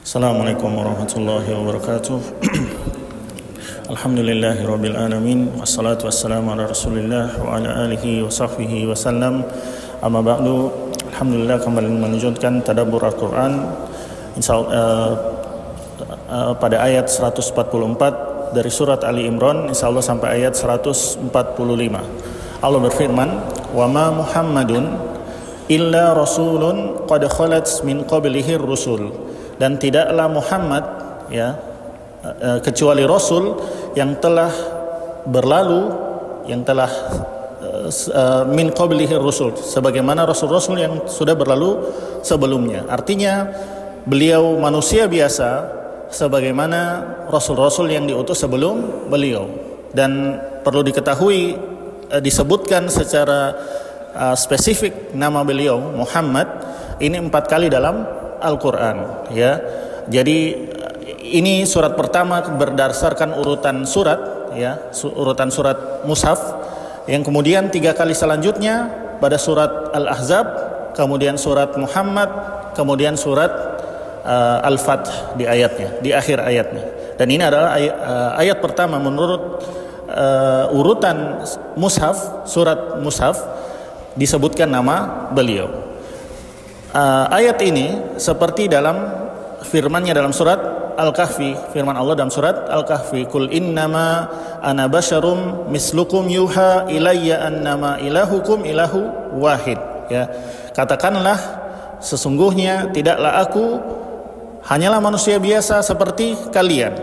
Assalamualaikum warahmatullahi wabarakatuh. Alhamdulillahirabbil alamin wassalatu wassalamu ala Rasulillah wa ala alihi wa sahbihi wasallam. Amma ba'du. Alhamdulillah kembali melanjutkan tadabbur Al-Qur'an pada ayat 144 dari surat Ali Imran insyaallah sampai ayat 145. Allah berfirman, "Wa ma Muhammadun illa rasulun qad khalat min qablihi rusul." Dan tidaklah Muhammad kecuali Rasul yang telah berlalu, yang telah min qablihi rusul, sebagaimana Rasul-Rasul yang sudah berlalu sebelumnya. Artinya beliau manusia biasa sebagaimana Rasul-Rasul yang diutus sebelum beliau. Dan perlu diketahui, disebutkan secara spesifik nama beliau Muhammad ini 4 kali dalam Al-Quran, ya. Jadi ini surat pertama berdasarkan urutan surat, ya, urutan surat mushaf. Yang kemudian 3 kali selanjutnya pada surat Al-Ahzab, kemudian surat Muhammad, kemudian surat Al-Fath di ayatnya, di akhir ayatnya. Dan ini adalah ayat pertama menurut urutan mushaf, surat mushaf disebutkan nama beliau. Ayat ini seperti dalam firman-Nya dalam surat Al-Kahfi, firman Allah dalam surat Al-Kahfi, "Qul innama ana basyarum mislukum yuha ilayya annama ilahukum ilahu wahid." Ya, katakanlah sesungguhnya tidaklah aku hanyalah manusia biasa seperti kalian,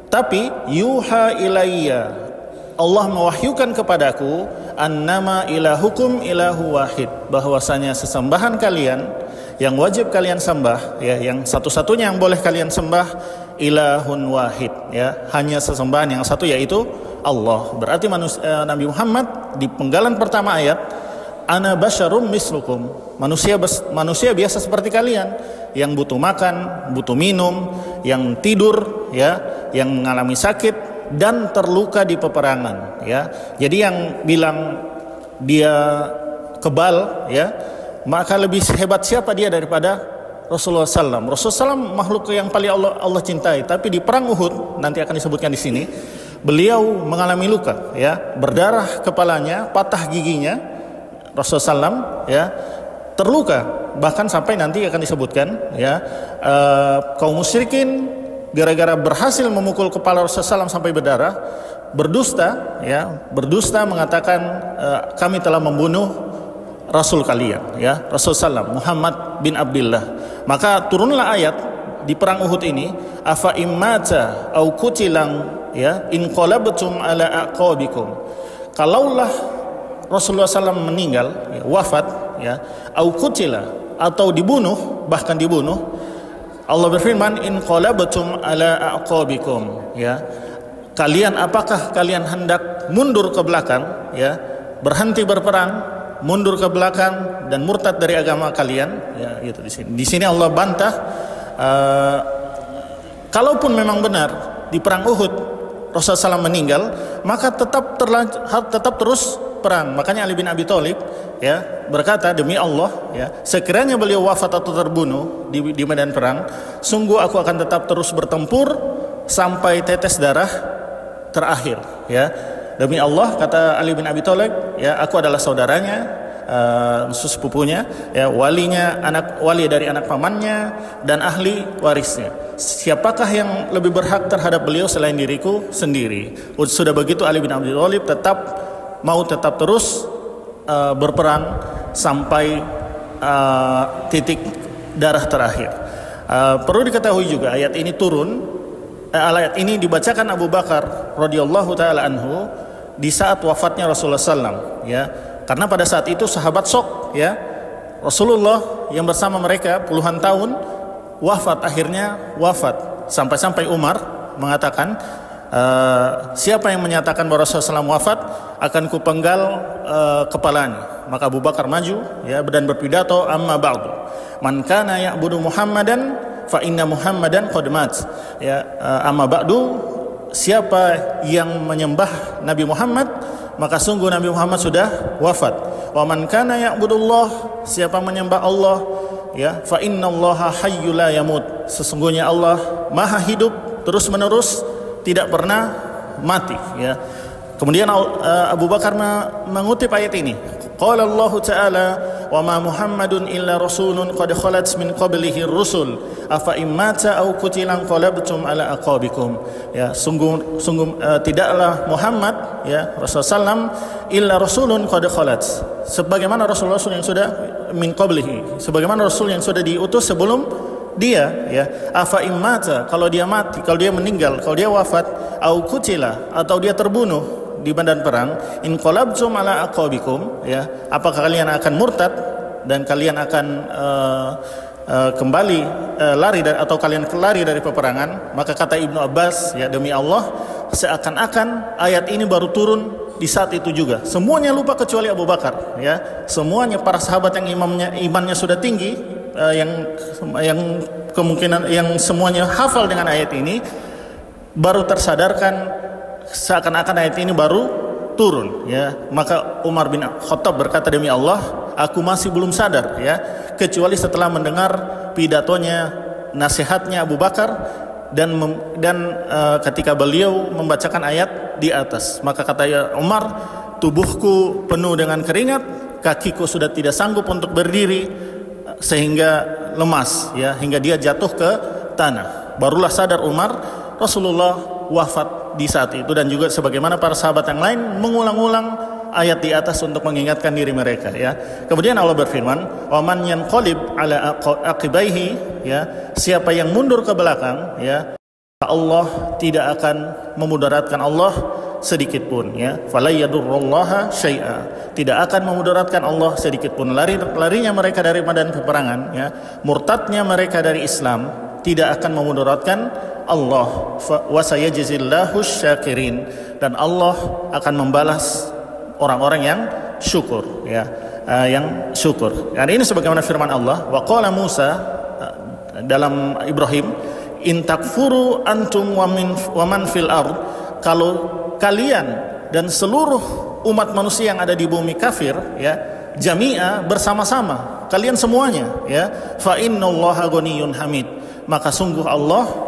tapi yuha ilayya, Allah mewahyukan kepadaku, annama ilahukum ilahu wahid, bahwasanya sesembahan kalian yang wajib kalian sembah, ya, yang satu-satunya yang boleh kalian sembah, ilahun wahid, ya, hanya sesembahan yang satu, yaitu Allah. Berarti Nabi Muhammad di penggalan pertama ayat, ana basyarum mislukum, manusia biasa seperti kalian, yang butuh makan, butuh minum, yang tidur, ya, yang mengalami sakit dan terluka di peperangan, ya. Jadi yang bilang dia kebal, ya, maka lebih hebat siapa dia daripada Rasulullah SAW. Rasulullah SAW makhluk yang paling Allah cintai. Tapi di perang Uhud, nanti akan disebutkan di sini, beliau mengalami luka, ya, berdarah kepalanya, patah giginya, Rasulullah SAW, ya, terluka. Bahkan sampai nanti akan disebutkan, ya, kaum musyrikin gara-gara berhasil memukul kepala Rasulullah SAW sampai berdarah, berdusta, ya, berdusta mengatakan kami telah membunuh Rasul kalian, ya, Rasulullah SAW, Muhammad bin Abdullah. Maka turunlah ayat di perang Uhud ini, afa immata au kutilang, ya, inqalabtum ala aqabikum. Kalaulah Rasulullah SAW meninggal, ya, wafat, ya, au kutila, atau dibunuh, bahkan dibunuh, Allah berfirman, inqalabtum ala aqabikum, ya, kalian apakah kalian hendak mundur ke belakang, ya, berhenti berperang, mundur ke belakang dan murtad dari agama kalian, ya, itu di sini. Di sini Allah bantah, kalaupun memang benar di perang Uhud Rasulullah SAW meninggal, maka tetap terus perang. Makanya Ali bin Abi Thalib, ya, berkata, demi Allah, ya, sekiranya beliau wafat atau terbunuh di medan perang, sungguh aku akan tetap terus bertempur sampai tetes darah terakhir, ya. Demi Allah, kata Ali bin Abi Thalib, ya, aku adalah saudaranya, sepupunya, ya, wali dari anak pamannya dan ahli warisnya. Siapakah yang lebih berhak terhadap beliau selain diriku sendiri? Sudah begitu Ali bin Abi Thalib tetap terus berperang sampai titik darah terakhir. Perlu diketahui juga ayat ini ayat ini dibacakan Abu Bakar radhiyallahu taala anhu di saat wafatnya Rasulullah SAW, ya, karena pada saat itu sahabat shock, ya, Rasulullah yang bersama mereka puluhan tahun akhirnya wafat, sampai Umar mengatakan, siapa yang menyatakan bahwa Rasulullah SAW wafat, akan kupenggal kepalanya. Maka Abu Bakar maju, ya, dan berpidato, amma ba'du, man kana ya'budu Muhammadan fa inna Muhammadan qad mat, ya, amma ba'du, siapa yang menyembah Nabi Muhammad, maka sungguh Nabi Muhammad sudah wafat. Wa man kana ya'budullah, siapa menyembah Allah, ya, fa innallaha hayyul la yamut, sesungguhnya Allah maha hidup terus menerus, tidak pernah mati, ya. Kemudian Abu Bakar mengutip ayat ini. Qala Allah Ta'ala, wa ma Muhammadun illa rasulun qad khalat min qablihi rusul afa immata aw qutilan qalabtum ala aqabikum. Ya, sungguh tidaklah Muhammad, ya, Rasulullah illa rasulun qad khalat, sebagaimana rasul yang sudah min qablihi, sebagaimana rasul yang sudah diutus sebelum dia, ya. Afa immata, kalau dia mati, kalau dia meninggal, kalau dia wafat, au qutila, atau dia terbunuh di medan perang, in qalabtum ala aqabikum, ya, apakah kalian akan murtad dan kalian akan kembali lari atau kalian lari dari peperangan? Maka kata Ibnu Abbas, ya, demi Allah, seakan-akan ayat ini baru turun di saat itu juga. Semuanya lupa kecuali Abu Bakar, ya. Semuanya para sahabat yang imannya sudah tinggi, yang kemungkinan yang semuanya hafal dengan ayat ini, baru tersadarkan seakan-akan ayat ini baru turun, ya. Maka Umar bin Khattab berkata, demi Allah, aku masih belum sadar, ya, kecuali setelah mendengar pidatonya, nasihatnya Abu Bakar, dan ketika beliau membacakan ayat di atas. Maka kata Umar, tubuhku penuh dengan keringat, kakiku sudah tidak sanggup untuk berdiri, sehingga lemas, ya, hingga dia jatuh ke tanah. Barulah sadar Umar, Rasulullah wafat di saat itu, dan juga sebagaimana para sahabat yang lain mengulang-ulang ayat di atas untuk mengingatkan diri mereka, ya. Kemudian Allah berfirman, wa man yanqalib ala aqibaihi, ya, siapa yang mundur ke belakang, ya, Allah tidak akan memudaratkan Allah sedikit pun, ya. Fala yadurrullaha syai'a, tidak akan memudaratkan Allah sedikit pun. Larinya mereka dari medan peperangan, ya, murtadnya mereka dari Islam, tidak akan memudaratkan Allah. Wa sayajzillahu syakirin, dan Allah akan membalas orang-orang yang syukur, ya, yang syukur. Dan ini sebagaimana firman Allah, wa qala Musa dalam Ibrahim, in takfuru antum wa man fil ard, kalau kalian dan seluruh umat manusia yang ada di bumi kafir, ya, jami'a, bersama-sama, kalian semuanya, ya, fa innallaha ghaniyyun hamid, maka sungguh Allah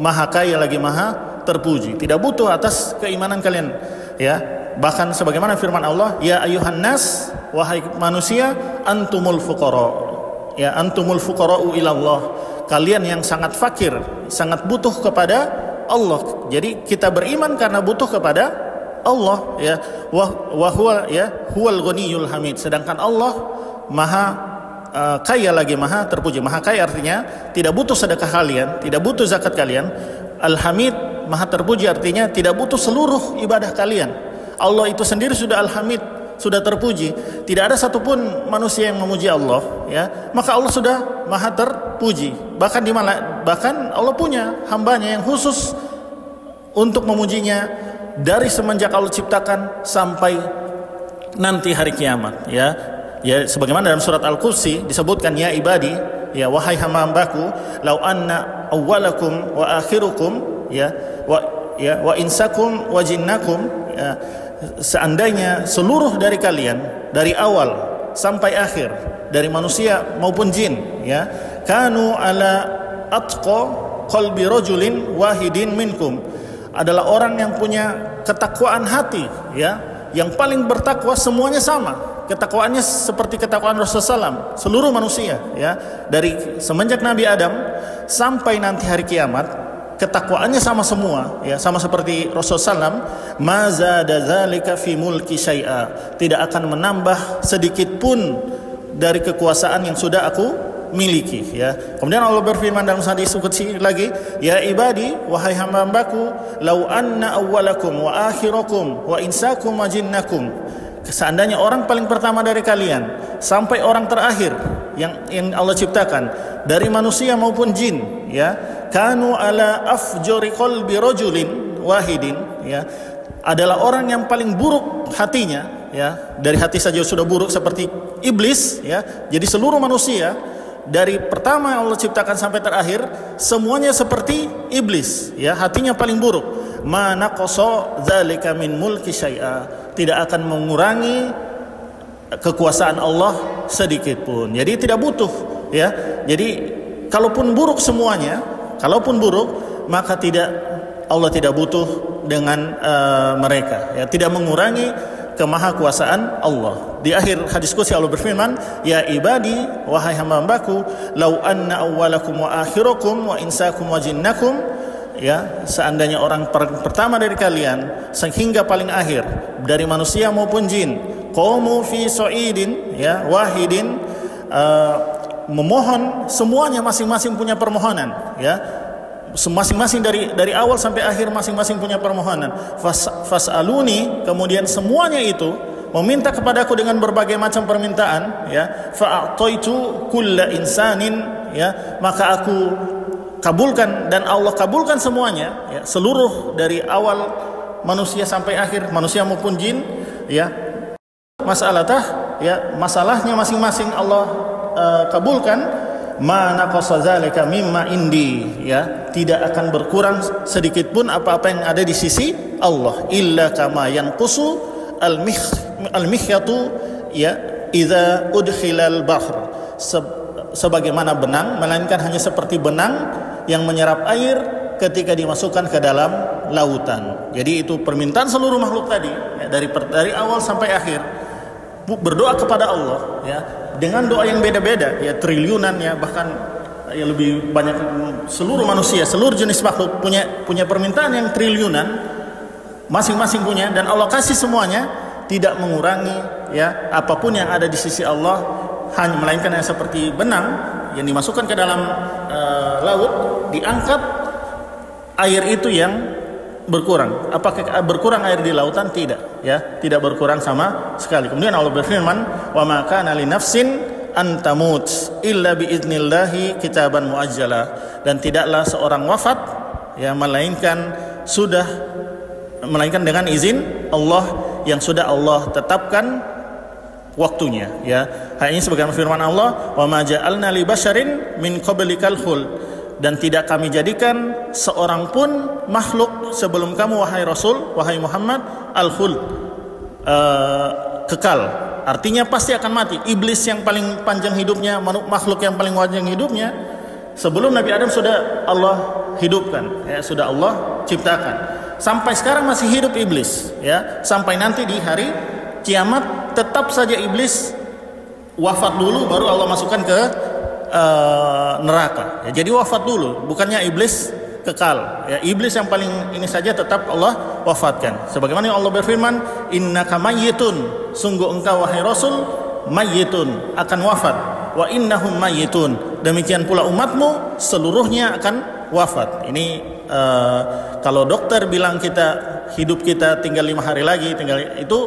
maha kaya lagi maha terpuji, tidak butuh atas keimanan kalian, ya. Bahkan sebagaimana firman Allah, ya ayuhan nas, wahai manusia, antumul fuqara, ya, antumul fuqara'u ilallah, kalian yang sangat fakir, sangat butuh kepada Allah. Jadi kita beriman karena butuh kepada Allah, ya. Wa huwa, ya, huwal ghaniyyul hamid, sedangkan Allah maha kaya lagi maha terpuji. Maha kaya artinya tidak butuh sedekah kalian, tidak butuh zakat kalian. Al-Hamid, maha terpuji, artinya tidak butuh seluruh ibadah kalian. Allah itu sendiri sudah Al-Hamid, sudah terpuji. Tidak ada satupun manusia yang memuji Allah, ya. Maka Allah sudah maha terpuji. Bahkan Allah punya hambanya yang khusus untuk memujinya dari semenjak Allah ciptakan sampai nanti hari kiamat, ya. Ya, sebagaimana dalam surat Al-Qudsi disebutkan, ya ibadi, ya, wahai hamba-hambaku, lau anna awwalakum wa akhirukum, ya, wa insakum wa jinnakum, ya, seandainya seluruh dari kalian dari awal sampai akhir, dari manusia maupun jin, ya, kanu ala atqa qalbi rajulin wahidin minkum, adalah orang yang punya ketakwaan hati, ya, yang paling bertakwa, semuanya sama ketakwaannya seperti ketakwaan Rasulullah SAW, seluruh manusia, ya, dari semenjak Nabi Adam sampai nanti hari kiamat, ketakwaannya sama semua, ya, sama seperti Rasulullah SAW. Ma zada dzalika fi mulki syai'a, tidak akan menambah sedikit pun dari kekuasaan yang sudah aku miliki, ya. Kemudian Allah berfirman dalam hadis qudsi lagi, ya ibadi, wahai hamba-hambaku, lau anna awwalakum wa akhirakum wa insakum wa jinnakum, seandainya orang paling pertama dari kalian sampai orang terakhir yang Allah ciptakan dari manusia maupun jin, ya, kanu ala afjari qalbi rajulin wahidin, ya, adalah orang yang paling buruk hatinya, ya, dari hati saja sudah buruk seperti iblis, ya. Jadi seluruh manusia dari pertama yang Allah ciptakan sampai terakhir semuanya seperti iblis, ya, hatinya paling buruk. Ma naqasa dzalika min mulki syai'a, tidak akan mengurangi kekuasaan Allah sedikit pun. Jadi tidak butuh ya. Jadi kalaupun buruk semuanya, kalaupun buruk, maka Allah tidak butuh dengan mereka, ya, tidak mengurangi kemahakuasaan Allah. Di akhir hadis qudsi Allah berfirman, ya ibadi, wahai hamba-hambaku, lau anna awwalakum wa akhirakum wa insakum wa jinnakum, ya, seandainya orang pertama dari kalian sehingga paling akhir dari manusia maupun jin, qamu fi sa'idin, ya, wahidin, memohon, semuanya masing-masing punya permohonan, ya, masing-masing dari awal sampai akhir masing-masing punya permohonan. Fas'aluni, kemudian semuanya itu meminta kepadaku dengan berbagai macam permintaan, ya, fa'ataitu kulla insanin, ya, maka aku kabulkan dan Allah kabulkan semuanya, ya, seluruh dari awal manusia sampai akhir, manusia maupun jin, ya, masalahnya masing-masing Allah kabulkan. Ma naqasa zalika mimma indi, ya, tidak akan berkurang sedikit pun apa-apa yang ada di sisi Allah, illa kama yanqusu al-mikhyatu, ya, idza udkhilal bahr, sebagaimana benang, melainkan hanya seperti benang yang menyerap air ketika dimasukkan ke dalam lautan. Jadi itu permintaan seluruh makhluk tadi, ya, dari awal sampai akhir berdoa kepada Allah, ya, dengan doa yang beda-beda, ya, triliunan, ya, bahkan ya lebih banyak, seluruh manusia, seluruh jenis makhluk punya permintaan yang triliunan, masing-masing punya, dan Allah kasih semuanya, tidak mengurangi, ya, apapun yang ada di sisi Allah, hanya melainkan yang seperti benang yang dimasukkan ke dalam laut, diangkat, air itu yang berkurang. Apakah berkurang air di lautan? Tidak, ya, tidak berkurang sama sekali. Kemudian Allah berfirman, wa ma kana li nafsin an tamut illa bi idznillah kitaban muajjala, dan tidaklah seorang wafat, ya, melainkan dengan izin Allah yang sudah Allah tetapkan waktunya, ya. Hal ini sebagaimana firman Allah, wa ma ja'alna li basyarin min qablikal khuld, dan tidak kami jadikan seorang pun makhluk sebelum kamu, wahai Rasul, wahai Muhammad, al-khuld, kekal, artinya pasti akan mati. Iblis yang paling panjang hidupnya, makhluk yang paling panjang hidupnya, sebelum Nabi Adam sudah Allah hidupkan, ya, sudah Allah ciptakan. Sampai sekarang masih hidup iblis, ya, sampai nanti di hari kiamat tetap saja iblis wafat dulu baru Allah masukkan ke neraka, ya. Jadi wafat dulu, bukannya iblis kekal, ya, iblis yang paling ini saja tetap Allah wafatkan. Sebagaimana Allah berfirman, innaka mayyitun, sungguh engkau wahai Rasul mayyitun, akan wafat, wa innahum mayyitun, demikian pula umatmu seluruhnya akan wafat. Ini kalau dokter bilang hidup kita tinggal 5 hari lagi, tinggal itu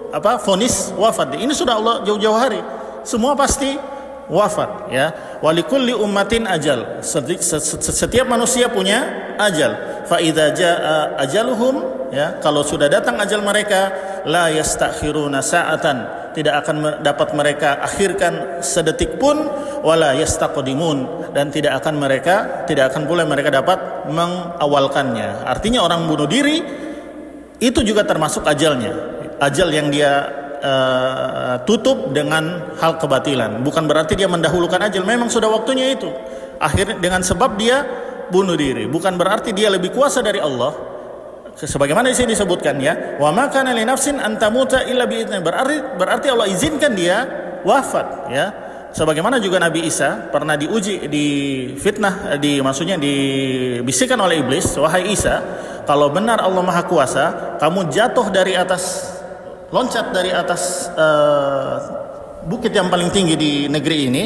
apa, vonis wafat, ini sudah Allah jauh-jauh hari, semua pasti wafat, ya. Walikulli ummatin ajal, setiap manusia punya ajal. Fa idza jaa ajaluhum, ya, kalau sudah datang ajal mereka, la yastakhiruna sa'atan, tidak akan dapat mereka akhirkan sedetik pun, wala yastaqdimun, dan tidak akan pula mereka dapat mengawalkannya. Artinya orang bunuh diri itu juga termasuk ajalnya, ajal yang dia tutup dengan hal kebatilan. Bukan berarti dia mendahulukan ajal, memang sudah waktunya itu. Akhirnya dengan sebab dia bunuh diri, bukan berarti dia lebih kuasa dari Allah. Sebagaimana di sini disebutkan, ya, wa ma kana li nafsin an tamuta illa bi idzni, berarti Allah izinkan dia wafat, ya. Sebagaimana juga Nabi Isa pernah diuji, difitnah, maksudnya dibisikkan oleh iblis, wahai Isa, kalau benar Allah Maha Kuasa, kamu jatuh dari atas, loncat dari atas bukit yang paling tinggi di negeri ini.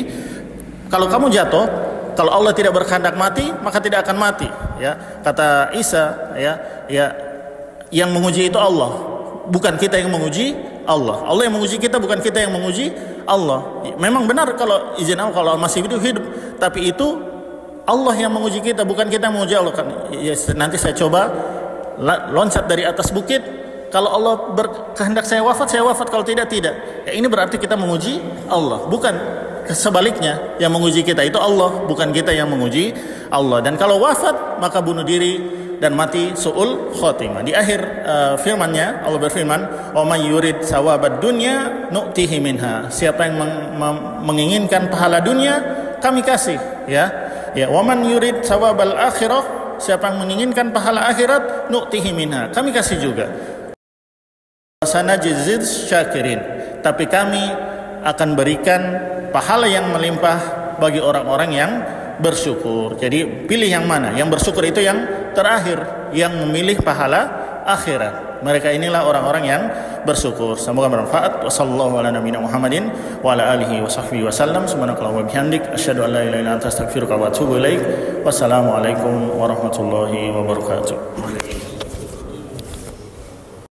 Kalau kamu jatuh, kalau Allah tidak berkehendak mati, maka tidak akan mati, ya. Kata Isa, ya, yang menguji itu Allah, bukan kita yang menguji Allah. Allah yang menguji kita, bukan kita yang menguji Allah. Memang benar kalau izin Allah, kalau masih hidup, tapi itu Allah yang menguji kita, bukan kita yang menguji Allah. Ya, nanti saya coba loncat dari atas bukit, kalau Allah berkehendak saya wafat, kalau tidak. Ya, ini berarti kita menguji Allah, bukan sebaliknya. Yang menguji kita itu Allah, bukan kita yang menguji Allah. Dan kalau wafat, maka bunuh diri dan mati su'ul khotimah. Di akhir firman-Nya Allah berfirman, "Wa may yurid sawabad dunya nu'tihi minha." Siapa yang menginginkan pahala dunia, kami kasih, ya. Ya, waman yurid sawabal akhirah, siapa yang menginginkan pahala akhirat, nu'tihi minha, kami kasih juga. Sanajizid syakirin, tapi kami akan berikan pahala yang melimpah bagi orang-orang yang bersyukur. Jadi pilih yang mana? Yang bersyukur itu yang terakhir, yang memilih pahala akhirat. Mereka inilah orang-orang yang bersyukur. Semoga bermanfaat. Wassallallahu ala nabiyina Muhammadin wa ala alihi wa sahbihi wasallam. Subhanakallahumma wa bihamdik asyhadu an la ilaha illa anta astaghfiruka wa atubu ilaik. Wassalamualaikum warahmatullahi wabarakatuh.